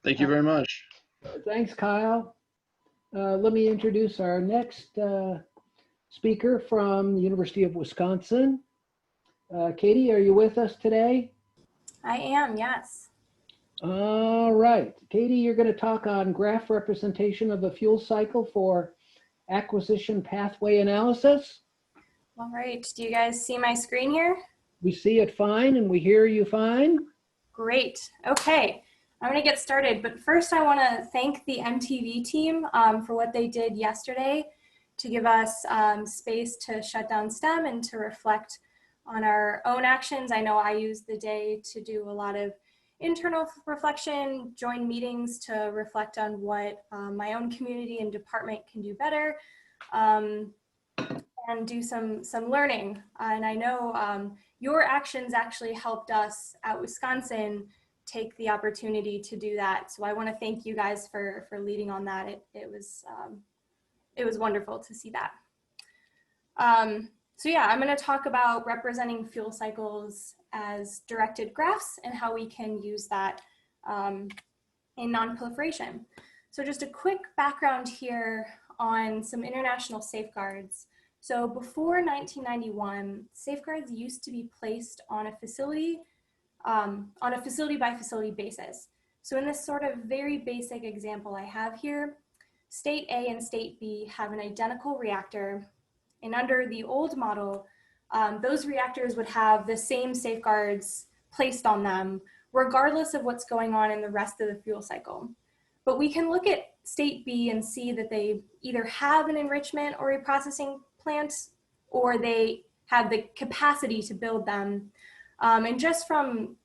Thank you very much. Thanks, Kyle. Let me introduce our next speaker from the University of Wisconsin. Katie, are you with us today? I am, yes. All right. Katie, you're going to talk on graph representation of a fuel cycle for acquisition pathway analysis. All right, do you guys see my screen here? We see it fine and we hear you fine. Great, okay. I'm gonna get started, but first I wanna thank the MTV team for what they did yesterday to give us space to shut down STEM and to reflect on our own actions. I know I used the day to do a lot of internal reflection, join meetings to reflect on what my own community and department can do better, and do some learning. And I know your actions actually helped us at Wisconsin take the opportunity to do that. So I want to thank you guys for leading on that. It was wonderful to see that. So yeah, I'm going to talk about representing fuel cycles as directed graphs and how we can use that in non-proliferation. So just a quick background here on some international safeguards. So before 1991, safeguards used to be placed on a facility by facility basis. So in this sort of very basic example I have here, state A and state B have an identical reactor, and under the old model, those reactors would have the same safeguards placed on them, regardless of what's going on in the rest of the fuel cycle. But we can look at state B and see that they either have an enrichment or reprocessing plant, or they have the capacity to build them. And just from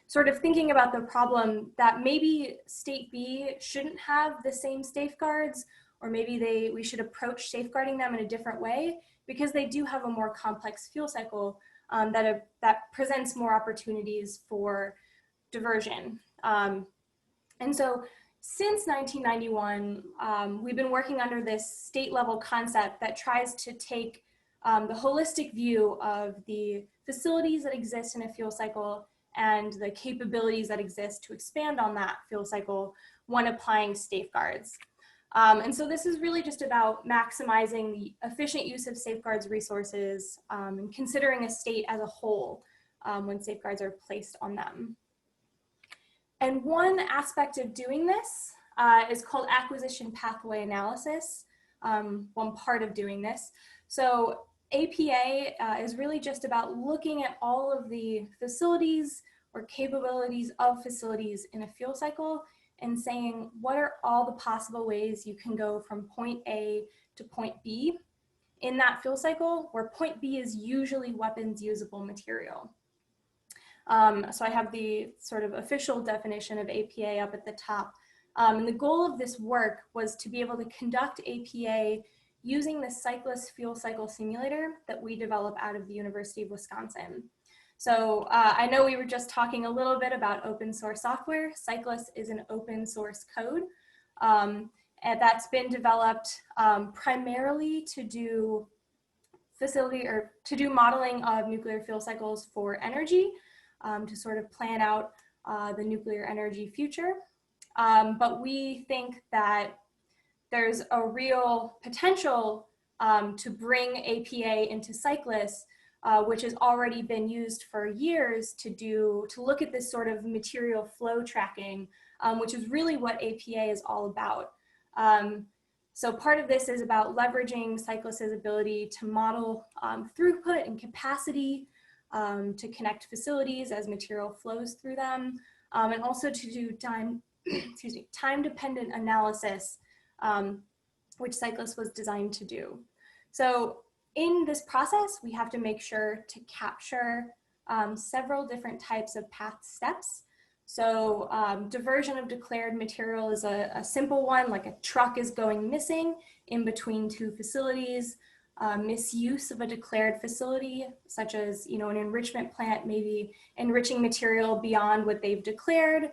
sort of thinking about the problem that maybe state B shouldn't have the same safeguards, or maybe we should approach safeguarding them in a different way because they do have a more complex fuel cycle that presents more opportunities for diversion. And so since 1991, we've been working under this state level concept that tries to take the holistic view of the facilities that exist in a fuel cycle and the capabilities that exist to expand on that fuel cycle when applying safeguards. And so this is really just about maximizing the efficient use of safeguards resources and considering a state as a whole when safeguards are placed on them. And one aspect of doing this is called acquisition pathway analysis, one part of doing this. So APA is really just about looking at all of the facilities or capabilities of facilities in a fuel cycle and saying, what are all the possible ways you can go from point A to point B in that fuel cycle, where point B is usually weapons usable material. So I have the sort of official definition of APA up at the top. And the goal of this work was to be able to conduct APA using the Cyclist fuel cycle simulator that we develop out of the University of Wisconsin. So I know we were just talking a little bit about open source software. Cyclist is an open source code and that's been developed primarily to do modeling of nuclear fuel cycles for energy, to sort of plan out the nuclear energy future. But we think that there's a real potential to bring APA into Cyclist, which has already been used for years to look at this sort of material flow tracking, which is really what APA is all about. So part of this is about leveraging Cyclist's ability to model throughput and capacity, to connect facilities as material flows through them, and also to do time-dependent analysis, which Cyclist was designed to do. So in this process, we have to make sure to capture several different types of path steps. So diversion of declared material is a simple one, like a truck is going missing in between two facilities. Misuse of a declared facility, such as an enrichment plant, maybe enriching material beyond what they've declared,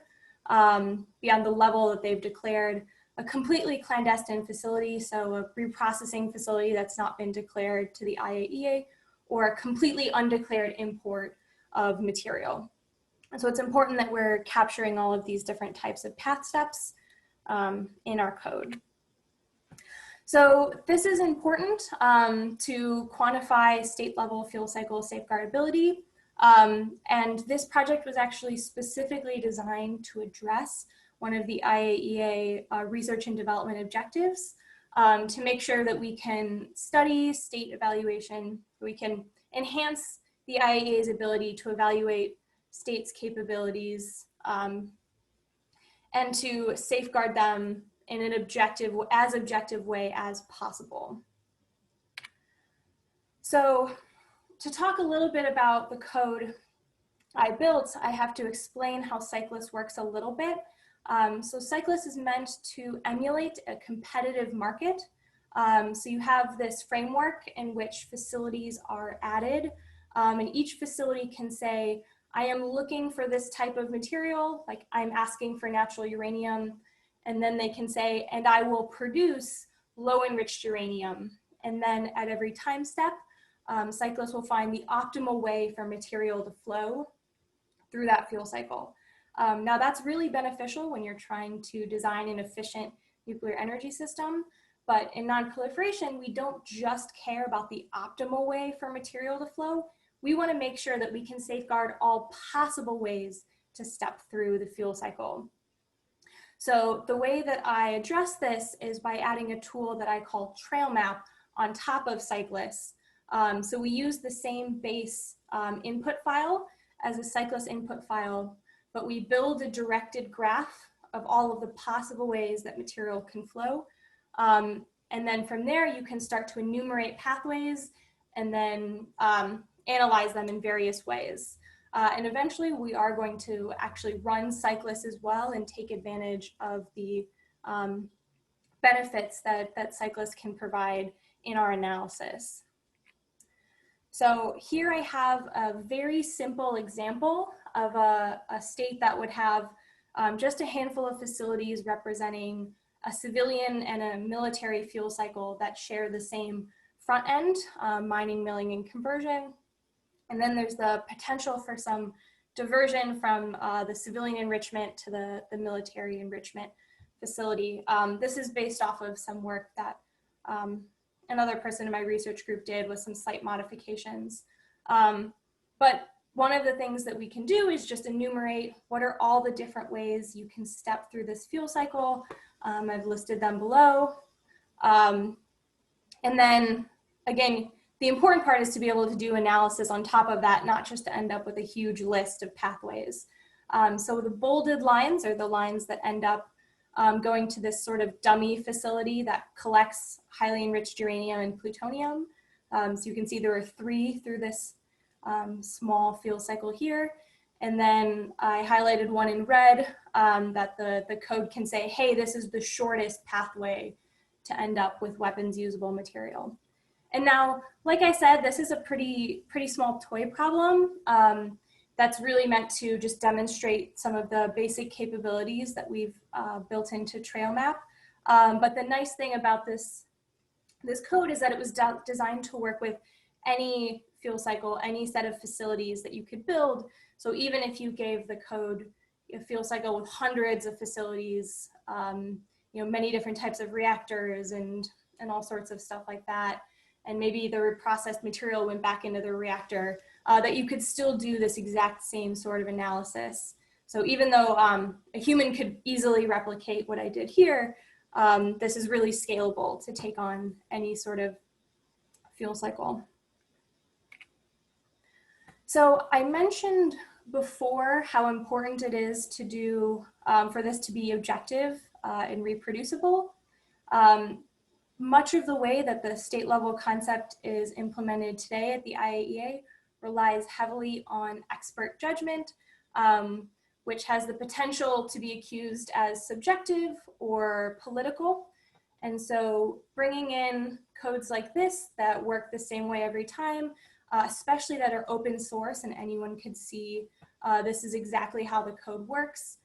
beyond the level that they've declared. A completely clandestine facility, so a reprocessing facility that's not been declared to the IAEA, or a completely undeclared import of material. And so it's important that we're capturing all of these different types of path steps in our code. So this is important to quantify state level fuel cycle safeguardability. And this project was actually specifically designed to address one of the IAEA research and development objectives to make sure that we can study state evaluation, we can enhance the IAEA's ability to evaluate states' capabilities and to safeguard them in an as objective way as possible. So to talk a little bit about the code I built, I have to explain how Cyclist works a little bit. So Cyclist is meant to emulate a competitive market. So you have this framework in which facilities are added, and each facility can say, I am looking for this type of material, like I'm asking for natural uranium, and then they can say, and I will produce low enriched uranium. And then at every time step, Cyclists will find the optimal way for material to flow through that fuel cycle. Now that's really beneficial when you're trying to design an efficient nuclear energy system, but in non-proliferation, we don't just care about the optimal way for material to flow. We want to make sure that we can safeguard all possible ways to step through the fuel cycle. So the way that I address this is by adding a tool that I call Trail Map on top of Cyclist. So we use the same base input file as a Cyclist input file, but we build a directed graph of all of the possible ways that material can flow. And then from there, you can start to enumerate pathways and then analyze them in various ways. And eventually we are going to actually run Cyclist as well and take advantage of the benefits that Cyclist can provide in our analysis. So here I have a very simple example of a state that would have just a handful of facilities representing a civilian and a military fuel cycle that share the same front end, mining, milling, and conversion. And then there's the potential for some diversion from the civilian enrichment to the military enrichment facility. This is based off of some work that another person in my research group did with some slight modifications. But one of the things that we can do is just enumerate what are all the different ways you can step through this fuel cycle. I've listed them below. And then again, the important part is to be able to do analysis on top of that, not just to end up with a huge list of pathways. So the bolded lines are the lines that end up going to this sort of dummy facility that collects highly enriched uranium and plutonium. So you can see there are 3 through this small fuel cycle here. And then I highlighted one in red that the code can say, hey, this is the shortest pathway to end up with weapons usable material. And now, like I said, this is a pretty small toy problem that's really meant to just demonstrate some of the basic capabilities that we've built into Trail Map. But the nice thing about this code is that it was designed to work with any fuel cycle, any set of facilities that you could build. So even if you gave the code a fuel cycle with hundreds of facilities, many different types of reactors and all sorts of stuff like that, and maybe the reprocessed material went back into the reactor, that you could still do this exact same sort of analysis. So even though a human could easily replicate what I did here, this is really scalable to take on any sort of fuel cycle. So I mentioned before how important it is to do, for this to be objective and reproducible. Much of the way that the state level concept is implemented today at the IAEA relies heavily on expert judgment, which has the potential to be accused as subjective or political. And so bringing in codes like this that work the same way every time, especially that are open source and anyone could see this is exactly how the code works,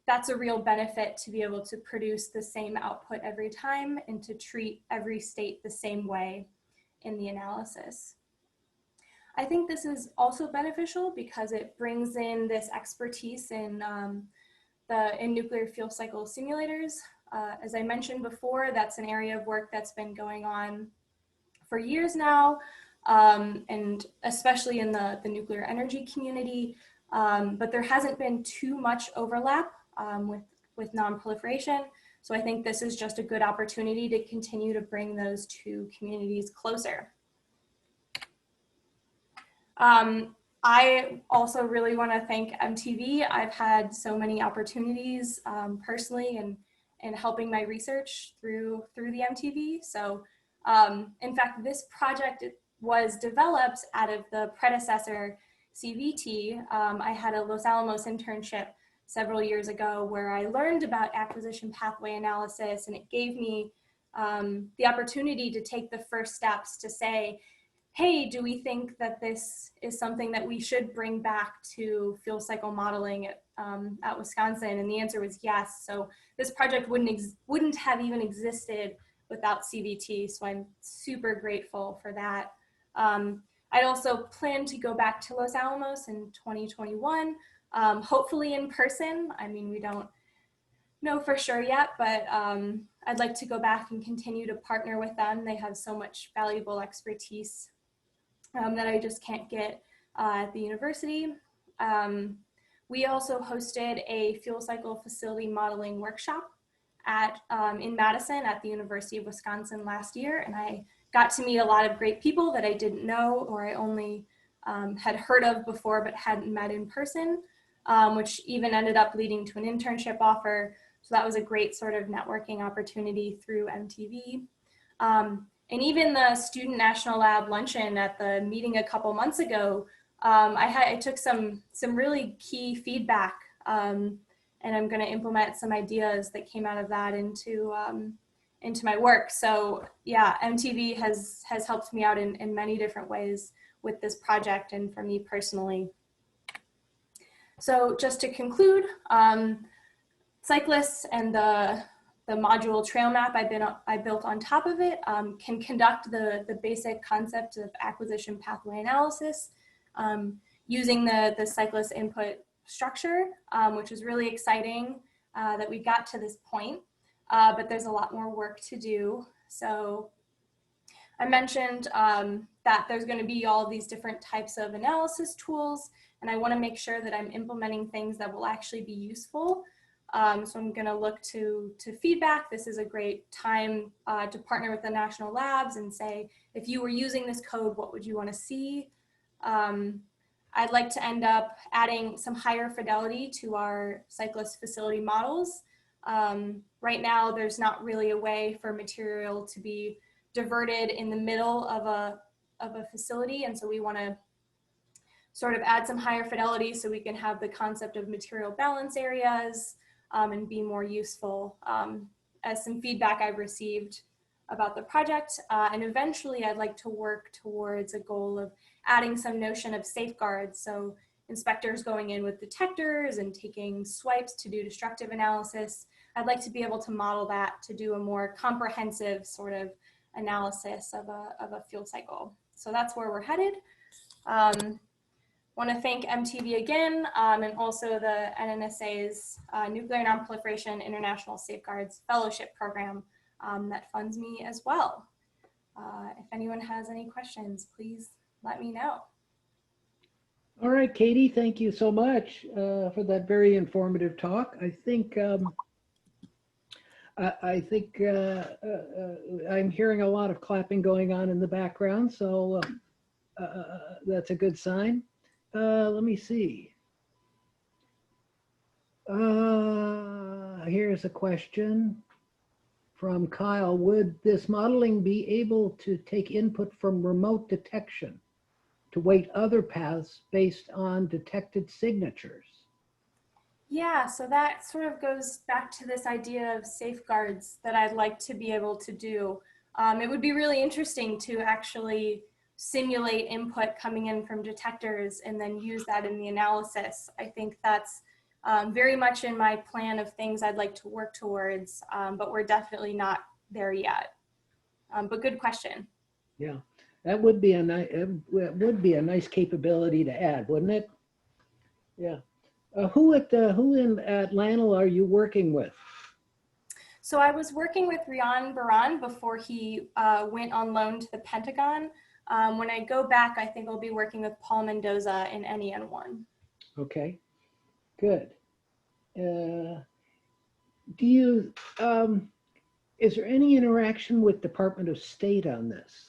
that's a real benefit to be able to produce the same output every time and to treat every state the same way in the analysis. I think this is also beneficial because it brings in this expertise in nuclear fuel cycle simulators. As I mentioned before, that's an area of work that's been going on for years now, and especially in the nuclear energy community. But there hasn't been too much overlap with non-proliferation. So I think this is just a good opportunity to continue to bring those two communities closer. I also really want to thank MTV. I've had so many opportunities personally and helping my research through the MTV. So in fact, this project was developed out of the predecessor CVT. I had a Los Alamos internship several years ago where I learned about acquisition pathway analysis, and it gave me the opportunity to take the first steps to say, hey, do we think that this is something that we should bring back to fuel cycle modeling at Wisconsin? And the answer was yes. So this project wouldn't have even existed without CVT. So I'm super grateful for that. I'd also plan to go back to Los Alamos in 2021, hopefully in person. I mean, we don't know for sure yet, but I'd like to go back and continue to partner with them. They have so much valuable expertise that I just can't get at the university. We also hosted a fuel cycle facility modeling workshop in Madison at the University of Wisconsin last year, and I got to meet a lot of great people that I didn't know or I only had heard of before but hadn't met in person, which even ended up leading to an internship offer. So that was a great sort of networking opportunity through MTV. And even the Student National Lab luncheon at the meeting a couple months ago, I took some really key feedback, and I'm going to implement some ideas that came out of that into my work. So yeah, MTV has helped me out in many different ways with this project and for me personally. So just to conclude, cyclists and the module trail map I built on top of it can conduct the basic concept of acquisition pathway analysis using the cyclist input structure, which is really exciting that we got to this point, but there's a lot more work to do. So I mentioned that there's going to be all these different types of analysis tools, and I want to make sure that I'm implementing things that will actually be useful. So I'm going to look to feedback. This is a great time to partner with the national labs and say, if you were using this code, what would you want to see? I'd like to end up adding some higher fidelity to our cyclist facility models. Right now, there's not really a way for material to be diverted in the middle of a facility. And so we want to sort of add some higher fidelity so we can have the concept of material balance areas, and be more useful as some feedback I've received about the project. And eventually I'd like to work towards a goal of adding some notion of safeguards. So inspectors going in with detectors and taking swipes to do destructive analysis. I'd like to be able to model that to do a more comprehensive sort of analysis of a fuel cycle. So that's where we're headed. Want to thank MTV again, and also the NNSA's Nuclear Nonproliferation International Safeguards Fellowship Program that funds me as well. If anyone has any questions, please let me know. All right, Katie, thank you so much for that very informative talk. I think I'm hearing a lot of clapping going on in the background, so that's a good sign. Let me see. Here's a question from Kyle. Would this modeling be able to take input from remote detection to weight other paths based on detected signatures? Yeah, so that sort of goes back to this idea of safeguards that I'd like to be able to do. It would be really interesting to actually simulate input coming in from detectors and then use that in the analysis. I think that's very much in my plan of things I'd like to work towards, but we're definitely not there yet. But good question. Yeah, That would be a nice, it would be a nice capability to add, wouldn't it? Yeah. Who at Lanel are you working with? So I was working with Rian Baran before he went on loan to the Pentagon. When I go back, I think I'll be working with Paul Mendoza in NEN1. Okay, good. Do you, is there any interaction with Department of State on this?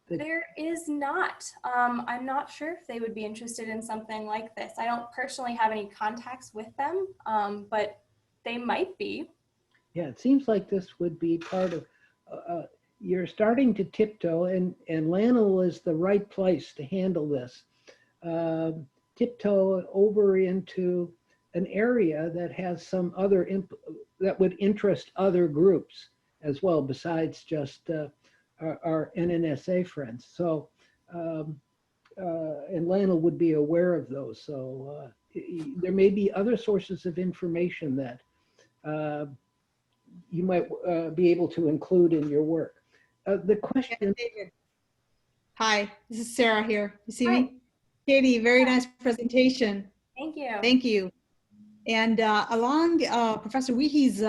There is not. I'm not sure if they would be interested in something like this. I don't personally have any contacts with them, but they might be. Yeah, it seems like this would be part of, you're starting to tiptoe, and Lanel is the right place to handle this. Tiptoe over into an area that has some other, that would interest other groups as well, besides just our NNSA friends. So, and Lanel would be aware of those. So there may be other sources of information that you might be able to include in your work. The question. Yeah, David. Hi, this is Sarah here. You see Hi. me? Katie, very nice presentation. Thank you. Thank you. And along Professor Weehy's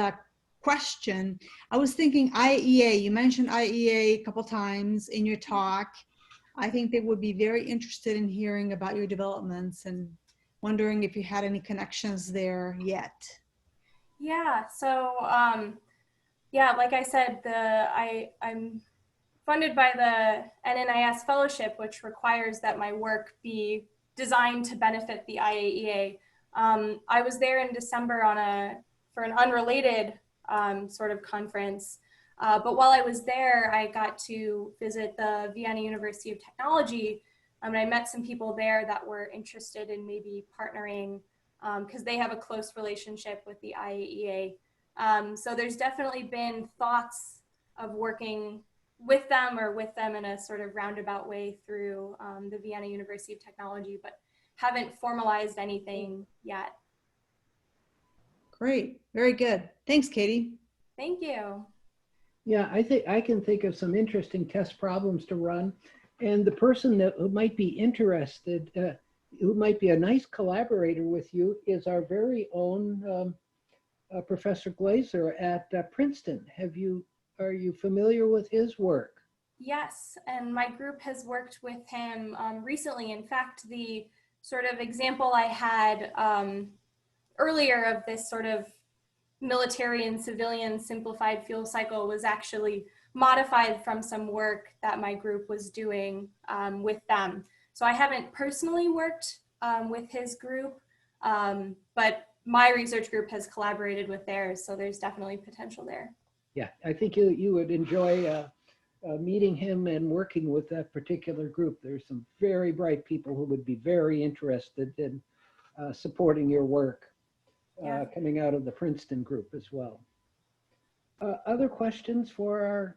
question, I was thinking IEA. You mentioned IEA a couple times in your talk. I think they would be very interested in hearing about your developments and wondering if you had any connections there yet. Yeah, so yeah, like I said, I'm funded by the NNIS Fellowship, which requires that my work be designed to benefit the IAEA. I was there in December for an unrelated sort of conference, but while I was there, I got to visit the Vienna University of Technology, and I met some people there that were interested in maybe partnering because they have a close relationship with the IAEA. So there's definitely been thoughts of working with them or with them in a sort of roundabout way through the Vienna University of Technology, but haven't formalized anything yet. Great, very good. Thanks, Katie. Thank you. Yeah, I think I can think of some interesting test problems to run. And the person who might be interested, who might be a nice collaborator with you is our very own Professor Glaser at Princeton. Are you familiar with his work? Yes, and my group has worked with him recently. In fact, the sort of example I had earlier of this sort of military and civilian simplified fuel cycle was actually modified from some work that my group was doing with them. So I haven't personally worked with his group, but my research group has collaborated with theirs, so there's definitely potential there. Yeah, I think you would enjoy meeting him and working with that particular group. There's some very bright people who would be very interested in supporting your work coming out of the Princeton group as well. Other questions for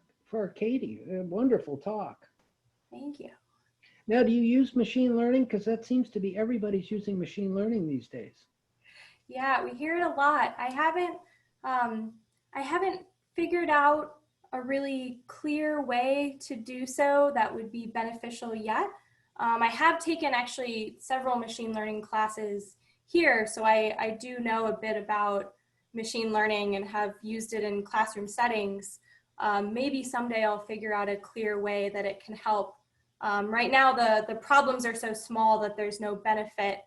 Katie? Wonderful talk. Thank you. Now, do you use machine learning? Because that seems to be everybody's using machine learning these days. Yeah, we hear it a lot. I haven't figured out a really clear way to do so that would be beneficial yet. I have taken actually several machine learning classes here, so I do know a bit about machine learning and have used it in classroom settings. Maybe someday I'll figure out a clear way that it can help. Right now, the problems are so small that there's no benefit.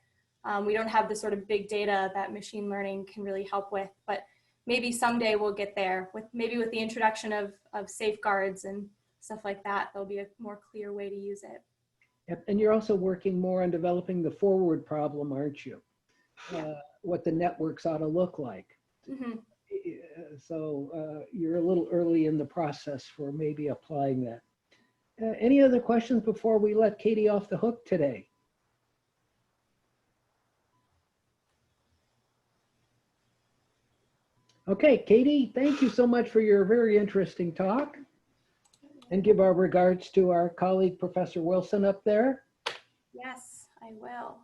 We don't have the sort of big data that machine learning can really help with, but maybe someday we'll get there with maybe with the introduction of safeguards and stuff like that. There'll be a more clear way to use it. Yep. And you're also working more on developing the forward problem, aren't you? Yeah. What the networks ought to look like. Mm-hmm. So you're a little early in the process for maybe applying that. Any other questions before we let Katie off the hook today? Okay, Katie, thank you so much for your very interesting talk. And give our regards to our colleague, Professor Wilson up there. Yes, I will.